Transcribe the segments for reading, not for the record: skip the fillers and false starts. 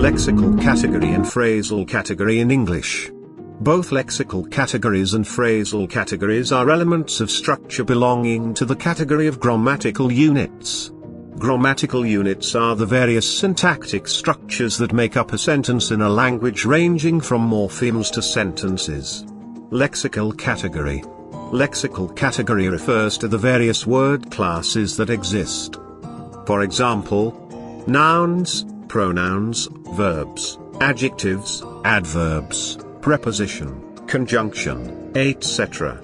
lexical category and phrasal category in English. Both lexical categories and phrasal categories are elements of structure belonging to the category of grammatical units. Grammatical units are the various syntactic structures that make up a sentence in a language, ranging from morphemes to sentences. Lexical category. Lexical category refers to the various word classes that exist. For example, nouns, pronouns, verbs, adjectives, adverbs, preposition, conjunction, etc.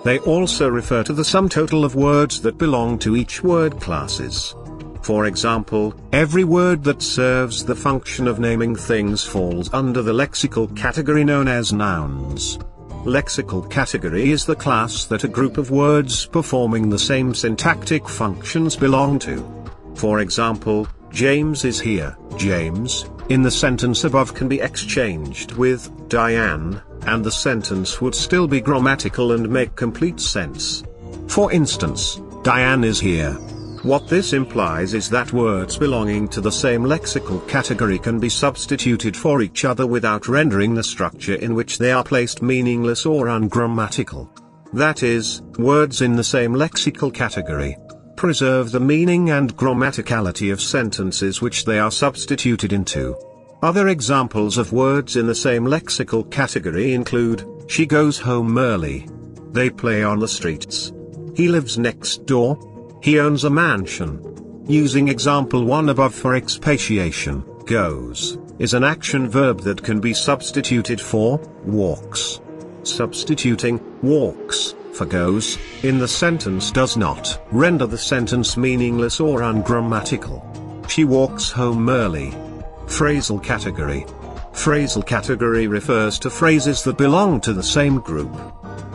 They also refer to the sum total of words that belong to each word classes. For example, every word that serves the function of naming things falls under the lexical category known as nouns. Lexical category is the class that a group of words performing the same syntactic functions belong to. For example, James is here. James, in the sentence above, can be exchanged with Dianne, and the sentence would still be grammatical and make complete sense. For instance, Dianne is here. What this implies is that words belonging to the same lexical category can be substituted for each other without rendering the structure in which they are placed meaningless or ungrammatical. That is, words in the same lexical category preserve the meaning and grammaticality of sentences which they are substituted into. Other examples of words in the same lexical category include, she goes home early. They play on the streets. He lives next door. He owns a mansion. Using example 1 above for expatiation, goes is an action verb that can be substituted for walks. Substituting walks for goes in the sentence does not render the sentence meaningless or ungrammatical. She walks home early. Phrasal category. Phrasal category refers to phrases that belong to the same group.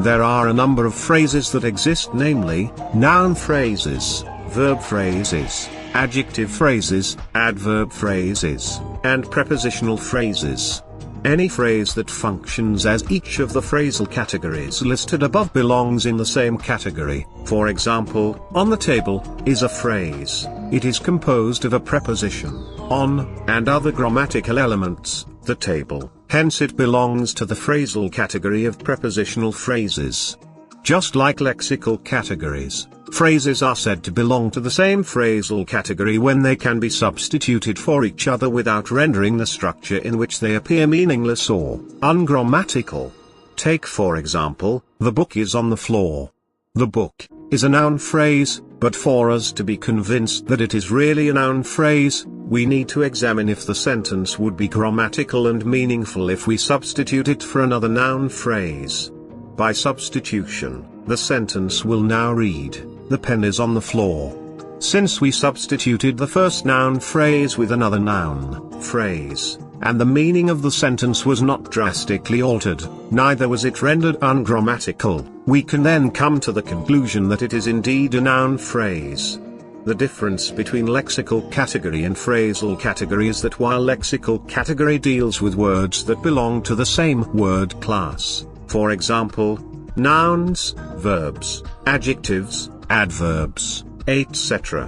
There are a number of phrases that exist, namely, noun phrases, verb phrases, adjective phrases, adverb phrases, and prepositional phrases. Any phrase that functions as each of the phrasal categories listed above belongs in the same category. For example, on the table is a phrase. It is composed of a preposition, on, and other grammatical elements, the table, hence it belongs to the phrasal category of prepositional phrases. Just like lexical categories, phrases are said to belong to the same phrasal category when they can be substituted for each other without rendering the structure in which they appear meaningless or ungrammatical. Take for example, the book is on the floor. The book is a noun phrase, but for us to be convinced that it is really a noun phrase, we need to examine if the sentence would be grammatical and meaningful if we substitute it for another noun phrase. By substitution, the sentence will now read, the pen is on the floor. Since we substituted the first noun phrase with another noun phrase, and the meaning of the sentence was not drastically altered, neither was it rendered ungrammatical, we can then come to the conclusion that it is indeed a noun phrase. The difference between lexical category and phrasal category is that while lexical category deals with words that belong to the same word class, for example, nouns, verbs, adjectives, adverbs, etc.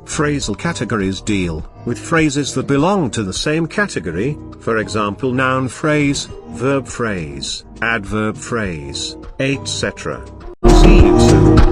Phrasal categories deal with phrases that belong to the same category, for example noun phrase, verb phrase, adverb phrase, etc. See you soon.